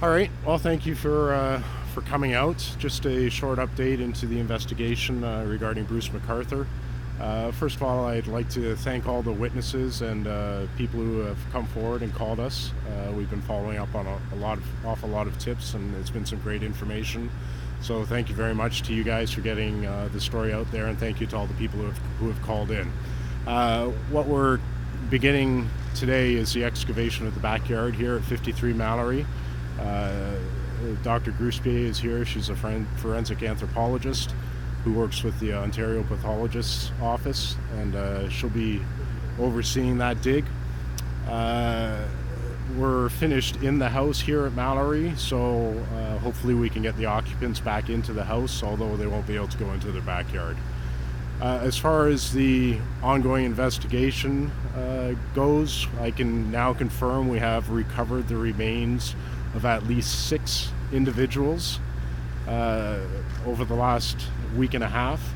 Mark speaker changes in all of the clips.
Speaker 1: All right. Well, thank you for coming out. Just a short update into the investigation regarding Bruce McArthur. First of all, I'd like to thank all the witnesses and people who have come forward and called us. We've been following up on awful lot of tips, and it's been some great information. So thank you very much to you guys for getting the story out there, and thank you to all the people who have called in. What we're beginning today is the excavation of the backyard here at 53 Mallory. Dr. Gruspier is here. She's a forensic anthropologist who works with the Ontario Pathologist's Office, and she'll be overseeing that dig. We're finished in the house here at Mallory, so hopefully we can get the occupants back into the house, although they won't be able to go into their backyard. As far as the ongoing investigation goes, I can now confirm we have recovered the remains of at least 6 individuals over the last week and a half,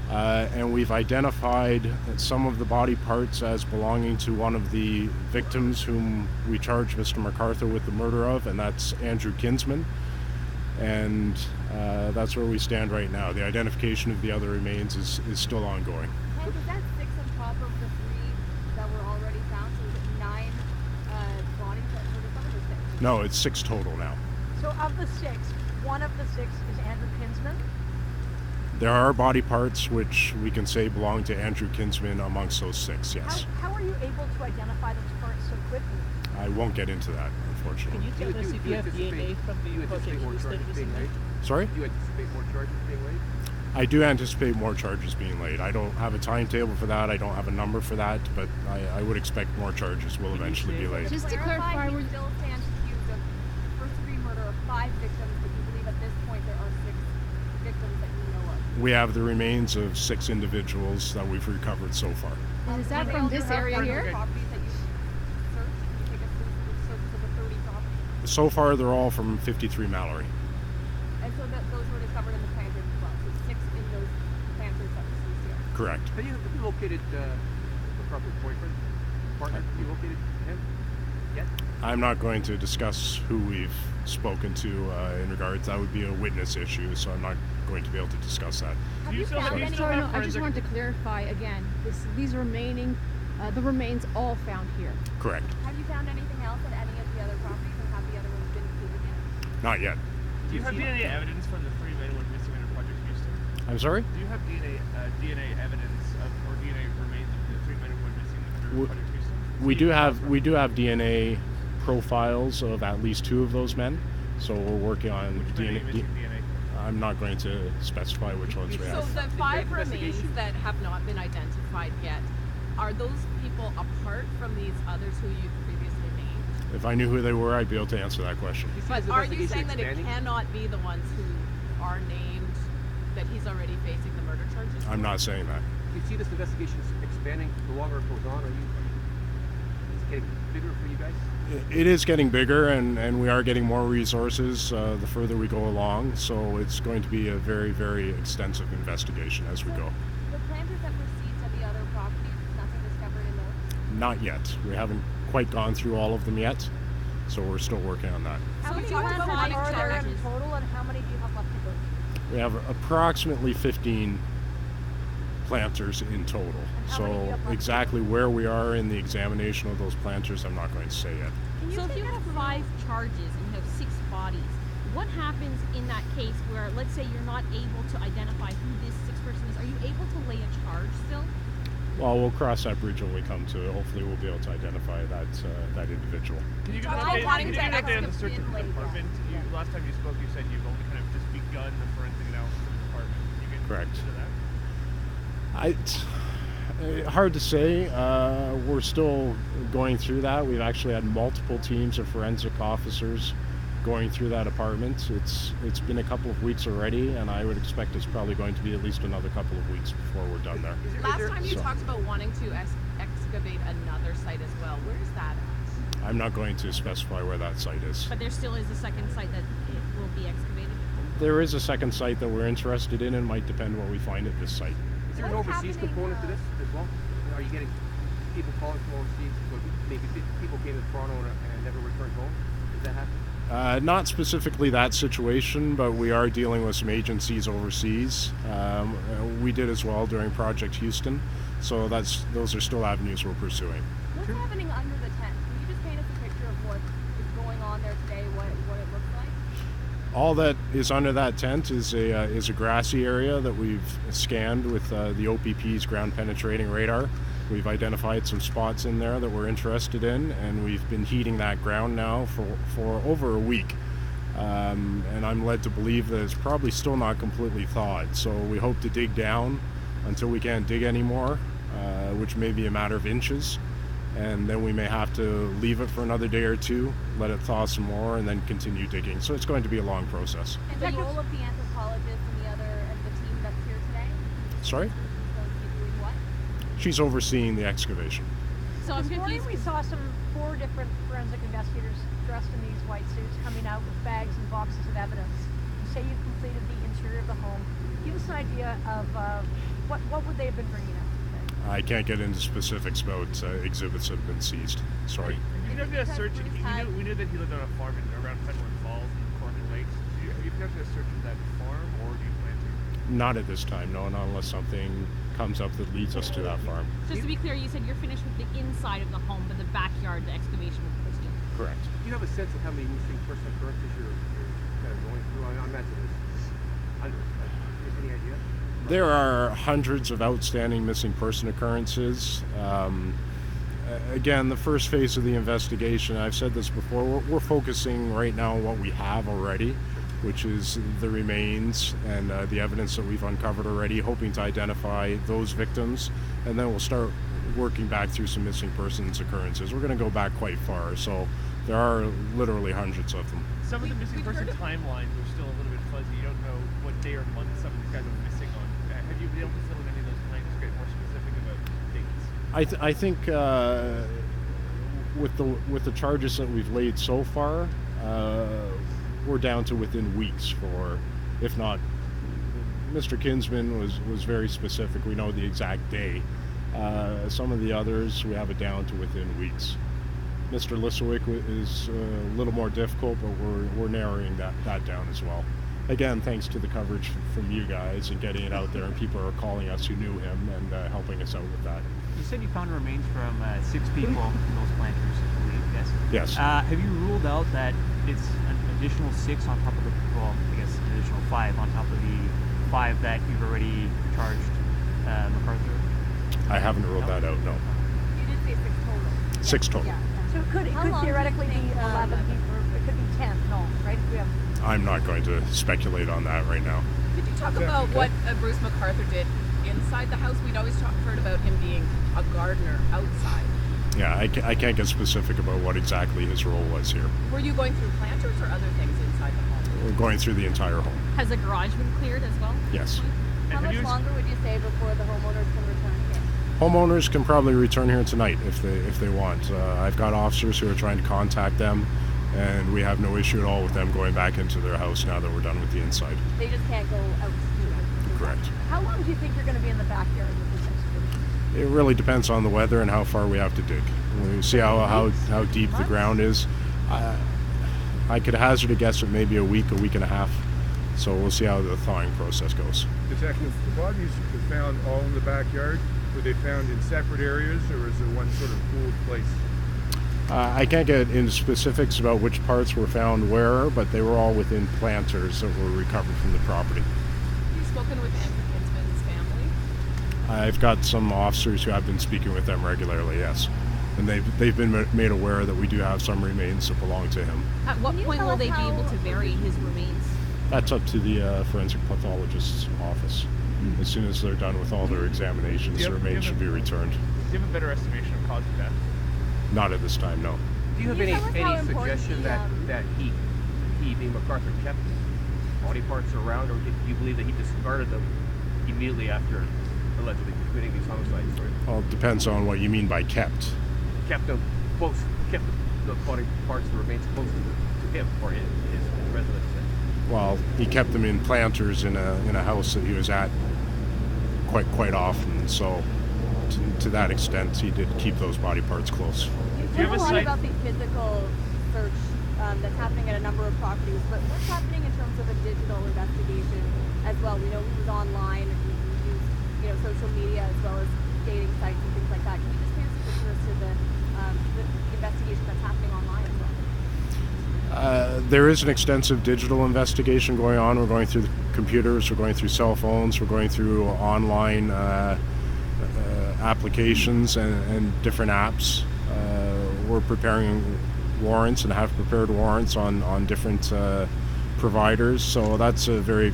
Speaker 1: and we've identified some of the body parts as belonging to one of the victims whom we charged Mr. McArthur with the murder of, and that's Andrew Kinsman. And that's where we stand right now. The identification of the other remains is still ongoing.
Speaker 2: And is that 6 on top of the 3 that were already found? So is it 9 bodies that were discovered, or 6?
Speaker 1: No, it's 6 total now.
Speaker 3: So of the 6, one of the 6 is Andrew Kinsman?
Speaker 1: There are body parts which we can say belong to Andrew Kinsman amongst those 6, yes.
Speaker 3: How are you able to identify those parts so quickly?
Speaker 1: I won't get into that, unfortunately.
Speaker 4: Can you tell us if you have DNA from the project you studied recently?
Speaker 1: Sorry?
Speaker 5: Do you anticipate more charges being laid?
Speaker 1: I do anticipate more charges being laid. I don't have a timetable for that. I don't have a number for that, but I would expect more charges will eventually be laid.
Speaker 2: Just to clarify, you still stand accused of first-degree murder of 5 victims, but you believe at this point there are 6 victims that you know of.
Speaker 1: We have the remains of 6 individuals that we've recovered so far.
Speaker 6: And is that from this area here?
Speaker 2: Properties that you searched? You take a search of the 30 properties?
Speaker 1: So far, they're all from 53 Mallory.
Speaker 2: And so those were discovered in the planters as well. So 6 in those planters that were seized here.
Speaker 1: Correct.
Speaker 5: Have you located McArthur's boyfriend, partner? Have you located him yet?
Speaker 1: I'm not going to discuss who we've spoken to in regards. That would be a witness issue, so I'm not going to be able to discuss that.
Speaker 2: Have you found any?
Speaker 6: Sorry, no, I just wanted to clarify again. These remaining, the remains all found here.
Speaker 1: Correct.
Speaker 2: Have you found anything else at any of the other properties, or have the other ones been included yet?
Speaker 1: Not yet.
Speaker 7: Do you have DNA evidence from the 3 men who went missing under Project Houston?
Speaker 1: I'm sorry?
Speaker 7: Do you have DNA evidence or DNA remains of the 3 men who went missing under Project Houston?
Speaker 1: We do have DNA profiles of at least 2 of those men, so we're working on
Speaker 7: DNA.
Speaker 1: I'm not going to specify which ones we have.
Speaker 8: So the 5 remains that have not been identified yet, are those people apart from these others who you previously named?
Speaker 1: If I knew who they were, I'd be able to answer that question.
Speaker 8: But are you saying that it cannot be the ones who are named that he's already facing the murder charges for?
Speaker 1: I'm not saying that.
Speaker 5: Do you see this investigation expanding the longer it goes on? Is it getting bigger for you guys?
Speaker 1: It is getting bigger, and we are getting more resources the further we go along, so it's going to be a very, very extensive investigation as we go.
Speaker 2: The planters that were seized at the other properties, nothing discovered in those?
Speaker 1: Not yet. We haven't quite gone through all of them yet, so we're still working on that.
Speaker 3: How
Speaker 8: So
Speaker 3: many
Speaker 8: you talked
Speaker 3: planters
Speaker 8: about
Speaker 3: are there in
Speaker 8: charges.
Speaker 3: total, and how many do you have left to go?
Speaker 1: We have approximately 15 planters in total.
Speaker 3: how many do you
Speaker 1: So
Speaker 3: have left?
Speaker 1: exactly where we are in the examination of those planters, I'm not going to say yet.
Speaker 9: So if you have 5 charges and you have 6 bodies, what happens in that case where, let's say, you're not able to identify who this 6th person is? Are you able to lay a charge still?
Speaker 1: Well, we'll cross that bridge when we come to it. Hopefully we'll be able to identify that individual.
Speaker 7: Can you give
Speaker 8: Talk
Speaker 7: us
Speaker 8: about wanting
Speaker 7: an
Speaker 8: to
Speaker 7: update on the search of the
Speaker 8: excavate
Speaker 7: department? Last time you spoke, you said you've only kind of just begun the forensic analysis of the department. You can
Speaker 1: Correct.
Speaker 7: into that?
Speaker 1: Hard to say. We're still going through that. We've actually had multiple teams of forensic officers going through that apartment. It's been a couple of weeks already, and I would expect it's probably going to be at least another couple of weeks before we're done there.
Speaker 8: Last time you talked about wanting to excavate another site as well. Where is that at?
Speaker 1: I'm not going to specify where that site is.
Speaker 9: But there still is a second site that it will be excavated?
Speaker 1: There is a second site that we're interested in, and might depend what we find at this site.
Speaker 5: Is there an overseas component to this as well? Are you getting people calling from overseas? So maybe people came to Toronto and never returned home? Does that happen?
Speaker 1: Not specifically that situation, but we are dealing with some agencies overseas. We did as well during Project Houston, so those are still avenues we're pursuing.
Speaker 2: What's happening under the tent? Can you just paint us a picture of what is going on there today, what it looks like?
Speaker 1: All that is under that tent is a grassy area that we've scanned with the OPP's ground penetrating radar. We've identified some spots in there that we're interested in, and we've been heating that ground now for over a week. And I'm led to believe that it's probably still not completely thawed. So we hope to dig down until we can't dig anymore, which may be a matter of inches. And then we may have to leave it for another day or two, let it thaw some more, and then continue digging. So it's going to be a long process.
Speaker 2: And the role of the anthropologist and the team that's here today?
Speaker 1: Sorry?
Speaker 2: Going to be doing what?
Speaker 1: She's overseeing the excavation.
Speaker 9: So I'm
Speaker 3: This morning
Speaker 9: confused.
Speaker 3: we saw 4 different forensic investigators dressed in these white suits coming out with bags and boxes of evidence. You say you've completed the interior of the home. Give us an idea of what would they have been bringing out today?
Speaker 1: I can't get into specifics about exhibits that have been seized. Sorry.
Speaker 7: Have you conducted a
Speaker 2: because
Speaker 7: search?
Speaker 2: Bruce
Speaker 7: We knew that he lived on a farm around Penland Falls and Corbin Lakes. Have you conducted a search of that farm, or do you plan to?
Speaker 1: Not at this time, no, not unless something comes up that leads us to that farm.
Speaker 9: Just to be clear, you said you're finished with the inside of the home, but the backyard, the excavation was posted.
Speaker 1: Correct.
Speaker 5: Do you have a sense of how many missing person occurrences you're kind of going through? I imagine it's hundreds, but any idea?
Speaker 1: There are hundreds of outstanding missing person occurrences. Again, the first phase of the investigation, I've said this before, we're focusing right now on what we have already, which is the remains and the evidence that we've uncovered already, hoping to identify those victims, and then we'll start working back through some missing persons occurrences. We're going to go back quite far, so there are literally hundreds of them.
Speaker 7: Some of the missing person timelines are still a little bit fuzzy. You don't know what day or month some of these guys are missing on. Have you been able to fill in any of those blanks to get more specific about dates?
Speaker 1: I think with the charges that we've laid so far, we're down to within weeks for, if not, Mr. Kinsman was very specific. We know the exact day. Some of the others, we have it down to within weeks. Mr. Lissawick is a little more difficult, but we're narrowing that down as well. Again, thanks to the coverage from you guys and getting it out there, and people are calling us who knew him and helping us out with that.
Speaker 4: You said you found remains from 6 people in those planters, I believe, yes?
Speaker 1: Yes.
Speaker 4: Have you ruled out that it's an additional 6 on top of the, well, I guess an additional 5 on top of the 5 that you've already charged McArthur?
Speaker 1: I haven't ruled that out, no.
Speaker 2: You did say 6 total.
Speaker 1: 6 total.
Speaker 2: Yeah.
Speaker 3: So it could
Speaker 2: How long do you
Speaker 3: theoretically be
Speaker 2: think,
Speaker 3: 11 people, or it could be 10 in all, right? We have
Speaker 1: I'm not going to speculate on that right now.
Speaker 8: Could you talk about what Bruce McArthur did inside the house? We'd always heard about him being a gardener outside.
Speaker 1: Yeah, I can't get specific about what exactly his role was here.
Speaker 8: Were you going through planters or other things inside the home?
Speaker 1: We're going through the entire home.
Speaker 9: Has the garage been cleared as well?
Speaker 1: Yes.
Speaker 2: How much longer would you say before the homeowners can return here?
Speaker 1: Homeowners can probably return here tonight if they want. I've got officers who are trying to contact them, and we have no issue at all with them going back into their house now that we're done with the inside.
Speaker 2: They just can't go out to do it.
Speaker 1: Correct.
Speaker 3: How long do you think you're going to be in the backyard with this excavation?
Speaker 1: It really depends on the weather and how far we have to dig. We see how deep the ground is. I could hazard a guess of maybe a week and a half. So we'll see how the thawing process goes.
Speaker 10: Detective, the bodies were found all in the backyard. Were they found in separate areas, or is it one sort of pooled place?
Speaker 1: I can't get into specifics about which parts were found where, but they were all within planters that were recovered from the property.
Speaker 8: You've spoken with Andrew Kinsman's family?
Speaker 1: I've got some officers who have been speaking with them regularly, yes. And they've been made aware that we do have some remains that belong to him.
Speaker 9: At what point will they be able to bury his remains?
Speaker 1: That's up to the forensic pathologist's office. As soon as they're done with all their examinations, the remains should be returned.
Speaker 7: Do you have a better estimation of cause of death?
Speaker 1: Not at this time, no.
Speaker 5: Do you have
Speaker 2: Can you tell us how
Speaker 5: any
Speaker 2: important
Speaker 5: suggestion
Speaker 2: the,
Speaker 5: that he being McArthur, kept body parts around, or do you believe that he discarded them immediately after allegedly committing these homicides?
Speaker 1: Well, it depends on what you mean by kept.
Speaker 5: Kept them close, kept the body parts, the remains close to him or his residence.
Speaker 1: Well, he kept them in planters in a house that he was at quite often. So, to that extent, he did keep those body parts close.
Speaker 2: You heard a lot about the physical search that's happening at a number of properties, but what's happening in terms of a digital investigation as well? We know we use online and we use, social media as well as dating sites and things like that. Can you just paint us a picture as to the investigation that's happening online as well?
Speaker 1: There is an extensive digital investigation going on. We're going through the computers, we're going through cell phones, we're going through online applications and different apps. We're preparing warrants and have prepared warrants on different providers. So that's a very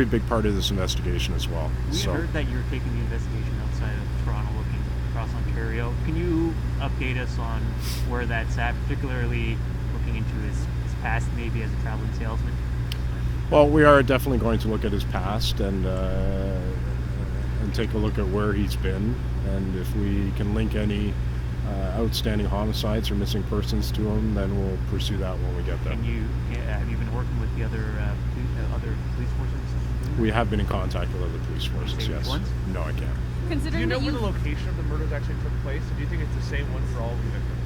Speaker 1: big part of this investigation as well.
Speaker 4: We heard that you're taking the investigation outside of Toronto, looking across Ontario. Can you update us on where that's at, particularly looking into his past, maybe as a traveling salesman?
Speaker 1: Well, we are definitely going to look at his past and take a look at where he's been, and if we can link any outstanding homicides or missing persons to him, then we'll pursue that when we get there.
Speaker 4: Have you been working with the other police forces?
Speaker 1: We have been in contact with other police forces, yes.
Speaker 4: Ones?
Speaker 1: No, I can't.
Speaker 7: Do
Speaker 2: Considering
Speaker 7: you know
Speaker 2: that
Speaker 7: where the location of the murders actually took place? And do you think it's the same one for all of the victims?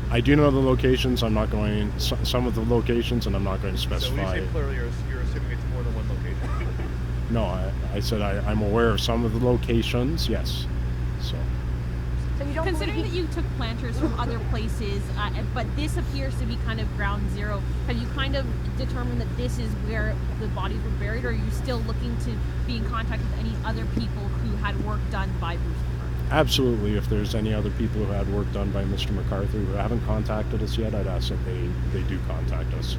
Speaker 1: I do know the locations. I'm not going some of the locations, and I'm not going to specify.
Speaker 7: So when you say clearly, you're assuming it's more than one location.
Speaker 1: No, I said I'm aware of some of the locations, yes. So
Speaker 3: So you don't
Speaker 9: Considering that you took planters from other places, but this appears to be kind of ground zero, have you kind of determined that this is where the bodies were buried, or are you still looking to be in contact with any other people who had work done by Bruce McArthur?
Speaker 1: absolutely, if there's any other people who had work done by Mr. McArthur who haven't contacted us yet, I'd ask that they do contact us.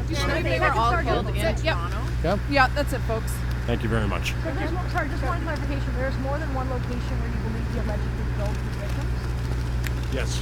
Speaker 8: They were all killed in
Speaker 6: Yep.
Speaker 8: Toronto.
Speaker 1: Yeah.
Speaker 6: Yeah, that's it, folks.
Speaker 1: Thank you very much.
Speaker 3: So there's sorry, just one clarification. There's more than one location where you believe he allegedly killed the victims?
Speaker 1: Yes.